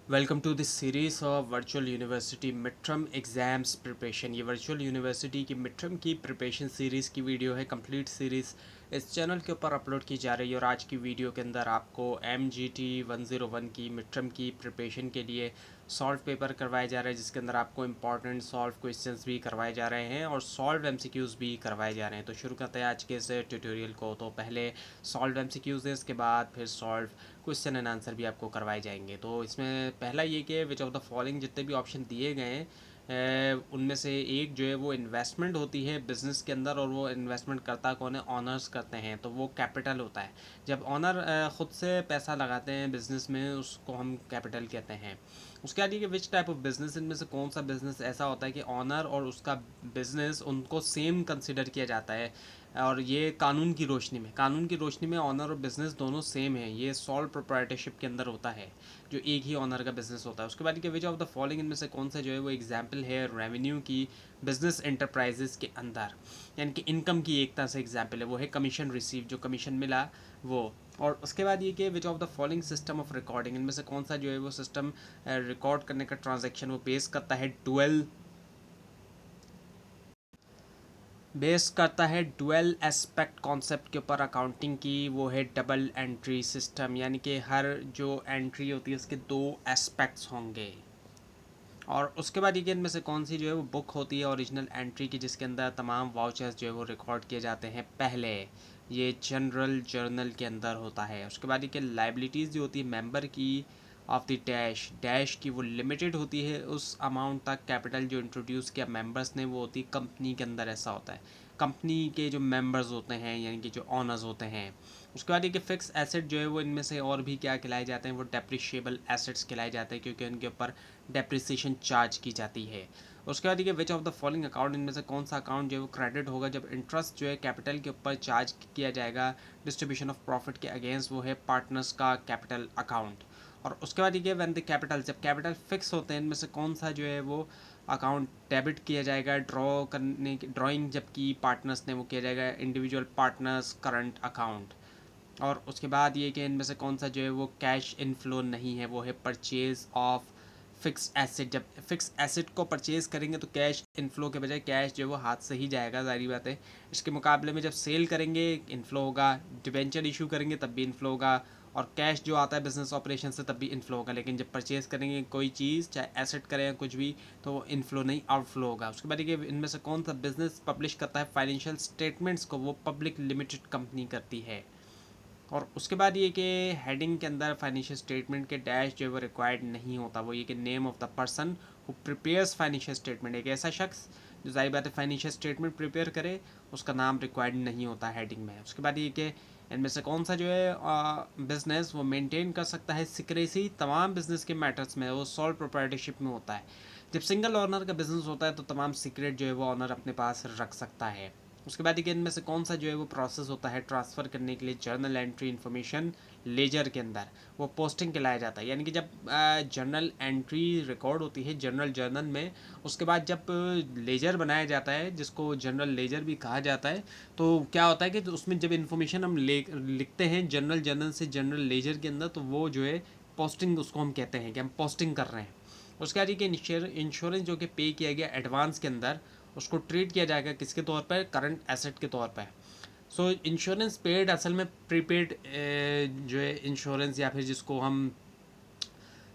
Welcome to this series of virtual university mid term exams preparation. ये virtual university की mid term की preparation series की video है। Complete series इस channel के ऊपर अपलोड की जा रही है और आज की वीडियो के अंदर आपको MGT 101 की मिड टर्म की प्रिपरेशन के लिए सॉल्व पेपर करवाया जा रहा है, जिसके अंदर आपको इंपॉर्टेंट सॉल्व क्वेश्चंस भी करवाए जा रहे हैं और सॉल्व MCQs भी करवाए जा रहे हैं। तो शुरू करते हैं आज के इस ट्यूटोरियल को। तो पहले सॉल्व MCQs है, इसके बाद फिर सॉल्व क्वेश्चन एंड आंसर भी आपको करवाए जाएंगे। तो इसमें पहला ये कि विच ऑफ द फॉलोइंग जितने भी ऑप्शन दिए गए हैं उनमें से एक जो है वो इन्वेस्टमेंट होती है बिज़नेस के अंदर, और वो इन्वेस्टमेंट करता कौन है? ऑनर्स करते हैं, तो वो कैपिटल होता है। जब ऑनर ख़ुद से पैसा लगाते हैं बिज़नेस में, उसको हम कैपिटल कहते हैं। उसके बाद ये कि विच टाइप ऑफ बिज़नेस, इनमें से कौन सा बिज़नेस ऐसा होता है कि ऑनर और उसका बिज़नेस उनको सेम कंसिडर किया जाता है, और ये कानून की रोशनी में ऑनर और बिज़नेस दोनों सेम है। ये सॉल्व प्रोप्राइटरशिप के अंदर होता है, जो एक ही ऑनर का बिज़नेस होता है। उसके बाद कि विच ऑफ द फॉलोइंग, इनमें से कौन सा जो है वो एग्जाम्पल है रेवेन्यू की बिजनेस एंटरप्राइजेस के अंदर, यानी कि इनकम की एक तरह से एग्जाम्पल है। वो है कमीशन रिसीव, जो कमीशन मिला वो। और उसके बाद ये कि which of the following system of recording, इनमें से कौन सा जो है वो सिस्टम रिकॉर्ड करने का ट्रांजेक्शन वो डुअल एस्पेक्ट कॉन्सेप्ट के ऊपर अकाउंटिंग की। वो है डबल एंट्री सिस्टम, यानी कि हर जो एंट्री होती है उसके दो एस्पेक्ट्स होंगे। और उसके बाद ये कि इनमें से कौन सी जो है वो बुक होती है ओरिजिनल एंट्री की, जिसके अंदर तमाम वाउचर्स जो है वो रिकॉर्ड किए जाते हैं पहले। ये जनरल जर्नल के अंदर होता है। उसके बाद ये कि लाइबिलिटीज़ जो होती है मेंबर की ऑफ द डैश डैश की, वो लिमिटेड होती है उस अमाउंट तक। कैपिटल जो इंट्रोड्यूस किया मेंबर्स ने वो होती है कंपनी के अंदर, ऐसा होता है। कंपनी के जो मेंबर्स होते हैं, यानी कि जो ऑनर्स होते हैं। उसके बाद ये कि फिक्स एसेट जो है वो इनमें से और भी क्या कहलाए जाते हैं? वो डेप्रिशिएबल एसेट्स कहलाए जाते हैं, क्योंकि उनके ऊपर डेप्रिसिएशन चार्ज की जाती है। उसके बाद ये which of the following account, इनमें से कौन सा अकाउंट जो है वो क्रेडिट होगा जब इंटरेस्ट जो है कैपिटल के ऊपर चार्ज किया जाएगा डिस्ट्रीब्यूशन ऑफ प्रॉफिट के अगेंस्ट? वो है पार्टनर्स का कैपिटल अकाउंट। और उसके बाद ये व्हेन द कैपिटल, जब कैपिटल फिक्स होते हैं, इनमें से कौन सा जो है वो अकाउंट डेबिट किया जाएगा ड्राइंग जबकि पार्टनर्स ने वो किया जाएगा इंडिविजुअल पार्टनर्स करंट अकाउंट। और उसके बाद ये कि इनमें से कौन सा जो है वो कैश इनफ्लो नहीं है? वो है परचेज ऑफ फिक्स एसेट। जब फिक्स एसेट को परचेज करेंगे तो कैश इनफ्लो के बजाय कैश जो है वो हाथ से ही जाएगा, जारी बात है। इसके मुकाबले में जब सेल करेंगे इनफ्लो होगा, डिबेंचर इशू करेंगे तब भी इनफ्लो होगा, और कैश जो आता है बिजनेस ऑपरेशन से तब भी इनफ्लो होगा। लेकिन जब परचेज करेंगे कोई चीज़, चाहे एसेट करें या कुछ भी, तो वो इनफ्लो नहीं आउटफ्लो होगा। उसके बाद ये इनमें से कौन सा बिजनेस पब्लिश करता है फाइनेंशियल स्टेटमेंट्स को? वो पब्लिक लिमिटेड कंपनी करती है। और उसके बाद ये कि हेडिंग के अंदर फाइनेंशियल स्टेटमेंट के डैश जो है वो रिक्वायर्ड नहीं होता। वो ये कि name of the person who prepares financial statement, एक ऐसा शख्स जो जाहिर बात है फाइनेंशियल स्टेटमेंट प्रिपेयर करे, उसका नाम रिक्वायर्ड नहीं होता हेडिंग में। उसके बाद ये कि इनमें से कौन सा जो है बिजनेस वो मेंटेन कर सकता है सिक्रेसी तमाम बिजनेस के मैटर्स में? वो सॉल्व प्रोप्राइटरशिप में होता है। जब सिंगल ऑनर का बिजनेस होता है तो तमाम सीक्रेट जो है वो ऑनर अपने पास रख सकता है। उसके बाद देखिए इनमें से कौन सा जो है वो प्रोसेस होता है ट्रांसफ़र करने के लिए जर्नल एंट्री इन्फॉर्मेशन लेजर के अंदर? वो पोस्टिंग कहलाया जाता है। यानी कि जब जर्नल एंट्री रिकॉर्ड होती है जनरल जर्नल में, उसके बाद जब लेजर बनाया जाता है, जिसको जनरल लेजर भी कहा जाता है, तो क्या होता है कि उसमें जब इन्फॉर्मेशन हम लिखते हैं जनरल जर्नल से जनरल लेजर के अंदर, तो वो जो है पोस्टिंग, उसको हम कहते हैं कि हम पोस्टिंग कर रहे हैं। उसके बाद ये इंश्योरेंस जो कि पे किया गया एडवांस के अंदर, उसको ट्रीट किया जाएगा किसके तौर पर? करंट एसेट के तौर पर। सो इंश्योरेंस पेड असल में प्रीपेड जो है इंश्योरेंस, या फिर जिसको हम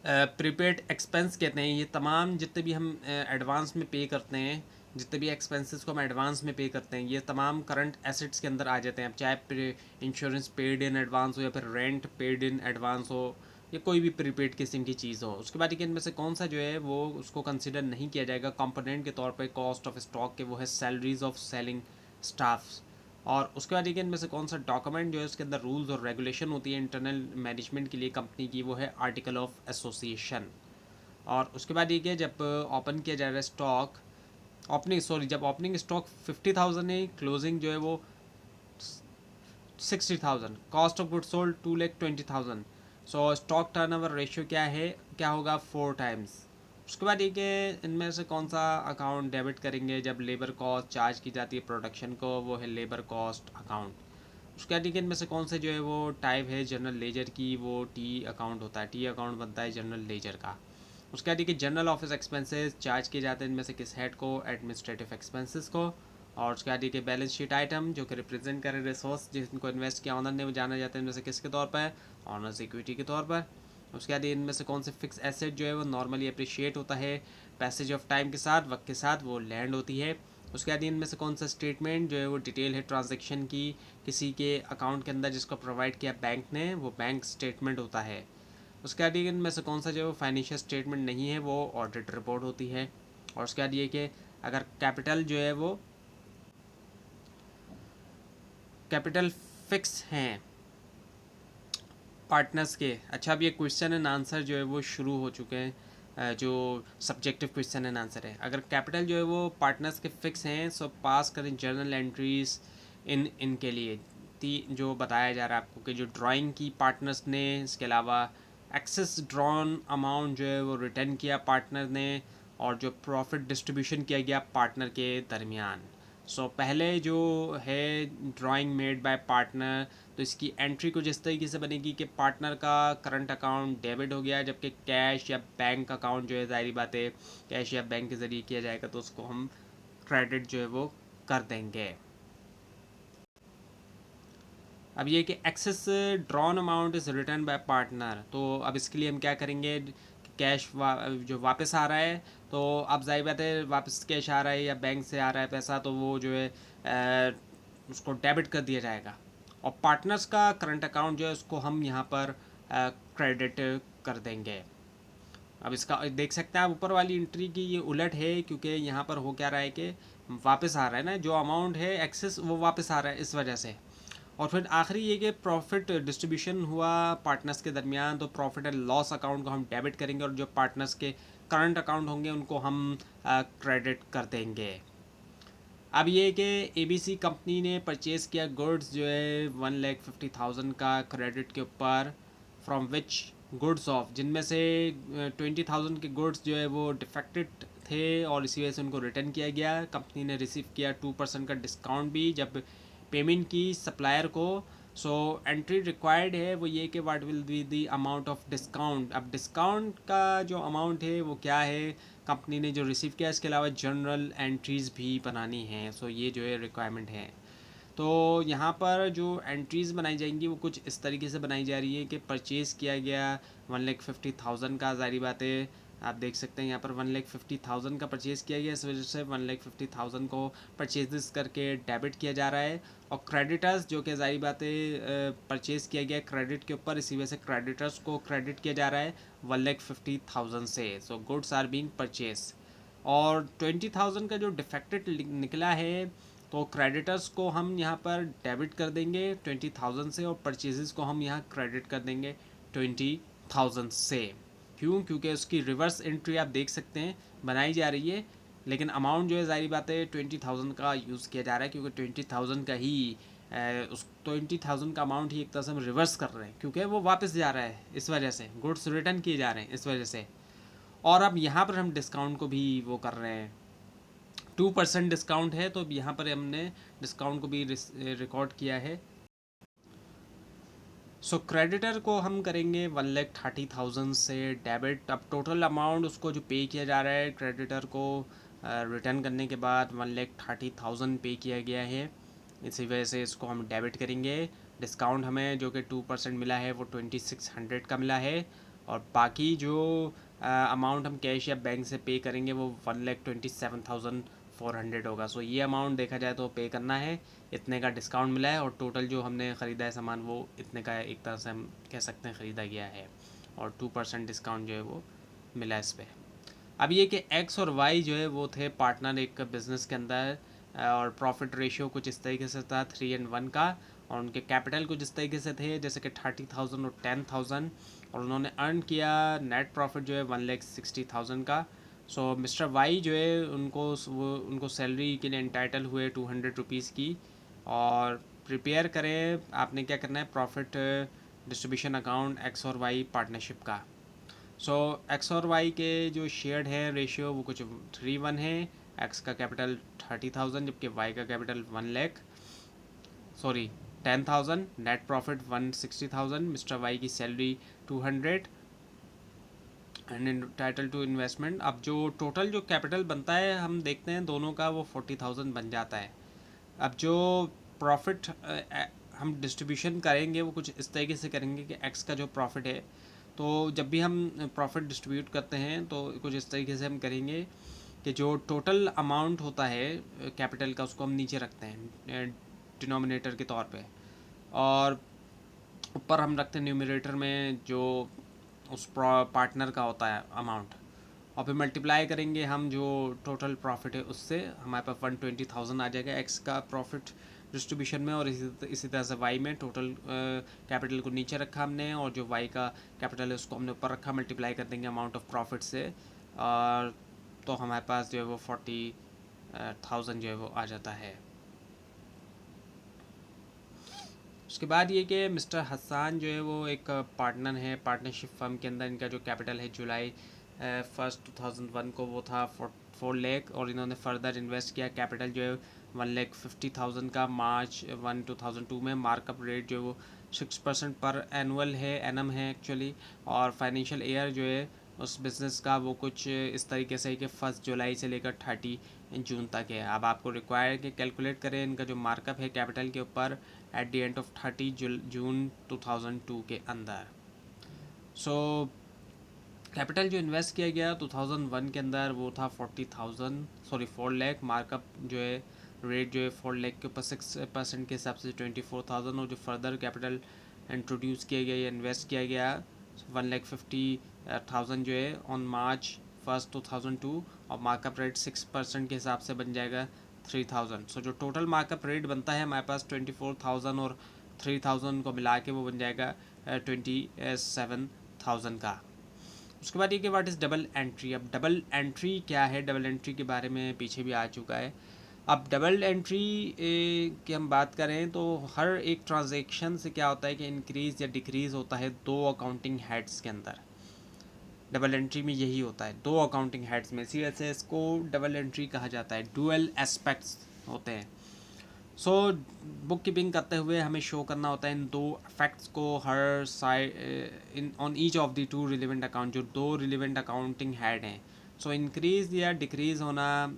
प्रीपेड एक्सपेंस कहते हैं, ये तमाम जितने भी हम एडवांस में पे करते हैं, जितने भी एक्सपेंसेस को हम एडवांस में पे करते हैं, ये तमाम करंट एसेट्स के अंदर आ जाते हैं। अब चाहे इंश्योरेंस पेड इन एडवांस हो या फिर रेंट पेड इन एडवांस हो, या कोई भी प्रीपेड किस्म की चीज़ हो। उसके बाद इनमें से कौन सा जो है वो उसको कंसिडर नहीं किया जाएगा कंपोनेंट के तौर पर कॉस्ट ऑफ स्टॉक के? वो है सैलरीज ऑफ सेलिंग स्टाफ्स। और उसके बाद इनमें से कौन सा डॉक्यूमेंट जो है उसके अंदर रूल्स और रेगुलेशन होती है इंटरनल मैनेजमेंट के लिए कंपनी की? वो है आर्टिकल ऑफ एसोसिएशन। और उसके बाद ये कि जब ओपन किया जा रहा है स्टॉक, जब ओपनिंग स्टॉक 50,000 है, क्लोजिंग जो है वो 60,000, cost of good sold 2,20,000। So stock turnover ratio क्या है, क्या होगा? 4 टाइम्स। उसके बाद ये कि इनमें से कौन सा अकाउंट डेबिट करेंगे जब लेबर कॉस्ट चार्ज की जाती है प्रोडक्शन को? वो है लेबर कॉस्ट अकाउंट। उसके बाद इनमें से कौन से जो है वो टाइप है जनरल लेजर की, वो टी अकाउंट होता है, टी अकाउंट बनता है जनरल लेजर का। उसके बाद देखिए जनरल ऑफिस एक्सपेंसेस चार्ज किए जाते हैं इनमें से किस हेड को, एडमिनिस्ट्रेटिव एक्सपेंसेस को। और उसके बाद देखिए बैलेंस शीट आइटम जो कि रिप्रेजेंट करे रिसोर्स जिनको इन्वेस्ट किया ऑनर ने, वो जाना जाता है इनमें से किसके तौर पर, ऑनर्स इक्विटी के तौर पर। उसके बाद इनमें से कौन से फिक्स एसेट जो है वो नॉर्मली अप्रिशिएट होता है पैसेज ऑफ टाइम के साथ, वक्त के साथ वो लैंड होती है। उसके बाद इनमें से कौन सा स्टेटमेंट जो है वो डिटेल है ट्रांजेक्शन की किसी के अकाउंट के अंदर जिसको प्रोवाइड किया बैंक ने, वो बैंक स्टेटमेंट होता है। उसके बाद इनमें से कौन सा जो फाइनेंशियल स्टेटमेंट नहीं है वो ऑडिट रिपोर्ट होती है। और उसके बाद ये कि अगर कैपिटल जो है वो कैपिटल फिक्स हैं पार्टनर्स के। अच्छा, अब ये क्वेश्चन एंड आंसर जो है वो शुरू हो चुके हैं, जो सब्जेक्टिव क्वेश्चन एंड आंसर है। अगर कैपिटल जो है वो पार्टनर्स के फिक्स हैं सो पास करें जर्नल एंट्रीज इनके लिए जो बताया जा रहा है आपको कि जो ड्राइंग की पार्टनर्स ने, इसके अलावा एक्सेस ड्रॉन अमाउंट जो है वो रिटर्न किया पार्टनर ने, और जो प्रॉफिट डिस्ट्रीब्यूशन किया गया पार्टनर के दरमियान। पहले जो है ड्राइंग मेड बाय पार्टनर, तो इसकी एंट्री कुछ इस तरीके से बनेगी कि पार्टनर का करंट अकाउंट डेबिट हो गया, जबकि कैश या बैंक अकाउंट जो है ज़ाहिर बात है कैश या बैंक के ज़रिए किया जाएगा तो उसको हम क्रेडिट जो है वो कर देंगे। अब ये कि excess drawn amount is return by partner, तो अब इसके लिए हम क्या करेंगे, कैश जो वापस आ रहा है, तो अब जाहिर बात है वापस कैश आ रहा है या बैंक से आ रहा है पैसा, तो वो जो है उसको डेबिट कर दिया जाएगा। और पार्टनर्स का करंट अकाउंट जो है उसको हम यहाँ पर क्रेडिट कर देंगे। अब इसका देख सकते हैं आप ऊपर वाली एंट्री की ये उलट है, क्योंकि यहाँ पर हो क्या रहा है कि वापस आ रहा है ना, जो अमाउंट है एक्सेस वो वापस आ रहा है इस वजह से। और फिर आखिरी ये कि प्रॉफिट डिस्ट्रीब्यूशन हुआ पार्टनर्स के दरमियान, तो प्रॉफिट एंड लॉस अकाउंट को हम डेबिट करेंगे और जो पार्टनर्स के करंट अकाउंट होंगे उनको हम क्रेडिट कर देंगे। अब ये कि ABC कंपनी ने परचेज़ किया गुड्स जो है 1,50,000 का क्रेडिट के ऊपर, फ्रॉम विच गुड्स ऑफ, जिनमें से 20,000 के गुड्स जो है वो डिफेक्टेड थे और इसी वजह से उनको रिटर्न किया गया। कंपनी ने रिसीव किया 2% का डिस्काउंट भी जब पेमेंट की सप्लायर को। एंट्री रिक्वायर्ड है वो ये कि what will be the amount of discount. अब डिस्काउंट का जो अमाउंट है वो क्या है कंपनी ने जो रिसीव किया, इसके अलावा जनरल एंट्रीज़ भी बनानी हैं। ये जो है रिक्वायरमेंट है। तो यहाँ पर जो एंट्रीज़ बनाई जाएंगी वो कुछ इस तरीके से बनाई जा रही है कि परचेज़ किया गया 1,50,000 का, ज़ाहिर बात है आप देख सकते हैं यहाँ पर 1,50,000 का परचेज़ किया गया, इस वजह से 1,50,000 को परचेजेस करके डेबिट किया जा रहा है। और क्रेडिटर्स जो कि ज़ाहिर बात है परचेज़ किया गया क्रेडिट के ऊपर, इसी वजह से क्रेडिटर्स को क्रेडिट किया जा रहा है 1,50,000 से। Goods are being purchase. और 20,000 का जो डिफेक्टेड निकला है, तो क्रेडिटर्स को हम यहाँ पर डेबिट कर देंगे 20,000 से, और परचेजेस को हम यहाँ क्रेडिट कर देंगे 20,000 से। क्यों? क्योंकि उसकी रिवर्स एंट्री आप देख सकते हैं बनाई जा रही है, लेकिन अमाउंट जो है ज़ाहिर बात है 20,000 का यूज़ किया जा रहा है, क्योंकि 20,000 का ही उस 20,000 का अमाउंट ही एक तरह से हम रिवर्स कर रहे हैं, क्योंकि वो वापस जा रहा है इस वजह से, गुड्स रिटर्न किए जा रहे हैं इस वजह से। और अब यहाँ पर हम डिस्काउंट को भी वो कर रहे हैं, 2% डिस्काउंट है, तो अब यहाँ पर हमने डिस्काउंट को भी रिकॉर्ड किया है। क्रेडिटर को हम करेंगे 1,30,000 से डेबिट। अब टोटल अमाउंट उसको जो पे किया जा रहा है क्रेडिटर को रिटर्न करने के बाद 1,30,000 पे किया गया है, इसी वजह से इसको हम डेबिट करेंगे। डिस्काउंट हमें जो कि 2% मिला है वो 2,600 का मिला है, और बाकी जो अमाउंट हम कैश या बैंक से पे करेंगे वो 1,27,400 होगा। ये अमाउंट देखा जाए तो पे करना है, इतने का डिस्काउंट मिला है, और टोटल जो हमने ख़रीदा है सामान वो इतने का एक तरह से हम कह सकते हैं ख़रीदा गया है, और 2% डिस्काउंट जो है वो मिला है इस पर। अब ये कि एक्स और वाई जो है वो थे पार्टनर एक बिज़नेस के अंदर, और प्रॉफिट रेशियो कुछ इस तरीके से था 3:1 का, और उनके कैपिटल कुछ इस तरीके से थे जैसे कि 30,000 और 10,000, और उन्होंने अर्न किया नेट प्रॉफिट जो है 1,60,000 का। मिस्टर वाई जो है उनको सैलरी के लिए इंटाइटल हुए 200 रुपीज़ की। और प्रिपेयर करें आपने क्या करना है प्रॉफिट डिस्ट्रीब्यूशन अकाउंट एक्स और वाई पार्टनरशिप का। एक्स और वाई के जो शेयर्ड है रेशियो वो कुछ 3:1 है। एक्स का कैपिटल 30,000 जबकि वाई का capital 1 lakh, sorry 10,000, net profit 160,000, Mister Y की salary 200 and title to investment. अब जो टोटल जो कैपिटल बनता है हम देखते हैं दोनों का, वो 40,000 बन जाता है। अब जो प्रॉफिट हम डिस्ट्रीब्यूशन करेंगे वो कुछ इस तरीके से करेंगे कि एक्स का जो प्रॉफिट है, तो जब भी हम प्रॉफिट डिस्ट्रीब्यूट करते हैं तो कुछ इस तरीके से हम करेंगे कि जो टोटल अमाउंट होता है कैपिटल का, उसको हम नीचे रखते हैं डिनोमिनेटर के तौर पे, और ऊपर हम रखते हैं न्यूमरेटर में जो उस पार्टनर का होता है अमाउंट, और फिर मल्टीप्लाई करेंगे हम जो टोटल प्रॉफिट है उससे, हमारे पास 120,000 आ जाएगा एक्स का प्रॉफिट डिस्ट्रीब्यूशन में। और इसी तरह से वाई में टोटल कैपिटल को नीचे रखा हमने, और जो वाई का कैपिटल है उसको हमने ऊपर रखा, मल्टीप्लाई कर देंगे अमाउंट ऑफ प्रॉफिट से, और तो हमारे पास जो है वो 40,000 जो है वो आ जाता है। उसके बाद ये कि मिस्टर हसान जो है वो एक पार्टनर है पार्टनरशिप फर्म के अंदर। इनका जो कैपिटल है जुलाई 1 2001 को वो था 4 लाख, और इन्होंने फर्दर इन्वेस्ट किया कैपिटल जो है 1,50,000 का मार्च 1 2002 में। मार्कअप रेट जो है वो 6% पर एनुअल है, एनम है एक्चुअली, और फाइनेंशियल ईयर जो है उस बिज़नेस का वो कुछ इस तरीके से है कि 1 जुलाई से लेकर 30 जून तक है। अब आपको रिक्वायर कि कैलकुलेट करें इनका जो मार्कअप है कैपिटल के ऊपर एट द एंड ऑफ 30 जून 2002 के अंदर। सो कैपिटल जो इन्वेस्ट किया गया 2001 के अंदर वो था 4 लाख। मार्कअप जो है रेट जो है 4 लाख के ऊपर 6% के हिसाब से 24,000, और जो फर्दर कैपिटल इंट्रोड्यूस किया गया या इन्वेस्ट किया गया 1,50,000 जो है ऑन मार्च 1 2002, और मार्कअप रेट 6% के हिसाब से बन जाएगा 3,000। सो जो टोटल मार्कअप रेट बनता है हमारे पास 24,000 और 3,000 को मिला के वो बन जाएगा 27,000 का। उसके बाद ये कि व्हाट इज़ डबल एंट्री। अब डबल एंट्री क्या है, डबल एंट्री के बारे में पीछे भी आ चुका है। अब डबल एंट्री की हम बात करें तो हर एक ट्रांजैक्शन से क्या होता है कि इंक्रीज़ या डिक्रीज़ होता है दो अकाउंटिंग हेड्स के अंदर। डबल एंट्री में यही होता है, दो अकाउंटिंग हेड्स में, इसी वजह से इसको डबल एंट्री कहा जाता है। डुअल एस्पेक्ट्स होते हैं। सो बुक कीपिंग करते हुए हमें शो करना होता है इन दो फैक्ट्स को हर side in on each of the two relevant account, जो दो रिलेवेंट अकाउंटिंग हेड हैं। सो इंक्रीज या डिक्रीज़ होना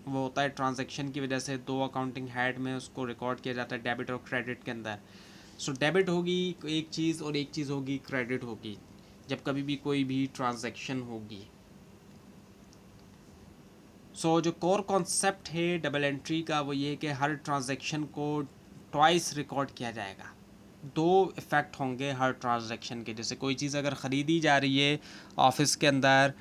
वो होता है ट्रांजैक्शन की वजह से, दो अकाउंटिंग हेड में उसको रिकॉर्ड किया जाता है डेबिट और क्रेडिट के अंदर। सो डेबिट होगी एक चीज़ और एक चीज़ होगी क्रेडिट होगी जब कभी भी कोई भी ट्रांजैक्शन होगी। सो जो कोर कॉन्सेप्ट है डबल एंट्री का वो ये है कि हर ट्रांजैक्शन को ट्वाइस रिकॉर्ड किया जाएगा। दो इफ़ेक्ट होंगे हर ट्रांजैक्शन के। जैसे कोई चीज़ अगर ख़रीदी जा रही है ऑफिस के अंदर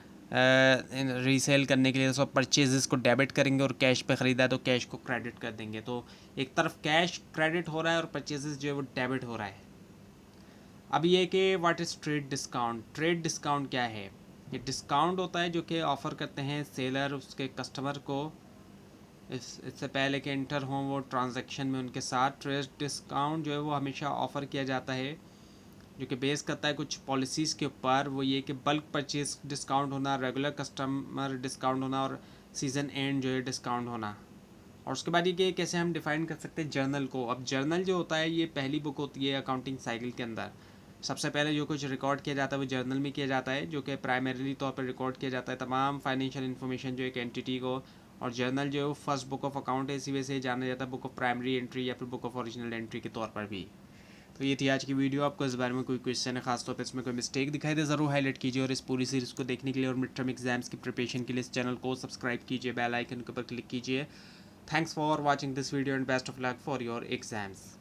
रीसेल करने के लिए, तो परचेजेस को डेबिट करेंगे, और कैश पे ख़रीदा है तो कैश को क्रेडिट कर देंगे। तो एक तरफ कैश क्रेडिट हो रहा है और परचेजेस जो है वो डेबिट हो रहा है। अब ये कि what is trade discount. Trade discount क्या है? ये डिस्काउंट होता है जो कि ऑफ़र करते हैं सेलर उसके कस्टमर को इससे पहले कि इंटर हों वो ट्रांजैक्शन में उनके साथ। ट्रेड डिस्काउंट जो है वो हमेशा ऑफ़र किया जाता है, जो कि बेस करता है कुछ पॉलिसीज़ के ऊपर। वो ये कि बल्क परचेज डिस्काउंट होना, रेगुलर कस्टमर डिस्काउंट होना, और सीज़न एंड जो है डिस्काउंट होना। और उसके बाद ये कि कैसे हम डिफ़ाइन कर सकते हैं जर्नल को। अब जर्नल जो होता है ये पहली बुक होती है अकाउंटिंग साइकिल के अंदर। सबसे पहले जो कुछ रिकॉर्ड किया जाता है वो जर्नल में किया जाता है, जो कि प्राइमरीली तौर पर रिकॉर्ड किया जाता है तमाम फाइनेंशियल इन्फॉर्मेशन जो एक एंटिटी को। और जर्नल जो है वो फर्स्ट बुक ऑफ अकाउंट है, इसी वजह से जाना जाता है बुक ऑफ प्राइमरी एंट्री या फिर बुक ऑफ ओरिजिनल एंट्री के तौर पर भी। तो ये थी आज की वीडियो। आपको इस बारे में कोई क्वेश्चन है, खासतौर पर इसमें कोई मिस्टेक दिखाई दे ज़रूर हाईलाइट कीजिए, और इस पूरी सीरीज़ को देखने के लिए और मिड टर्म एग्जाम्स की प्रिपरेशन के लिए इस चैनल को सब्सक्राइब कीजिए, बेल आइकन के ऊपर क्लिक कीजिए। Thanks for watching this video and best of luck for your exams.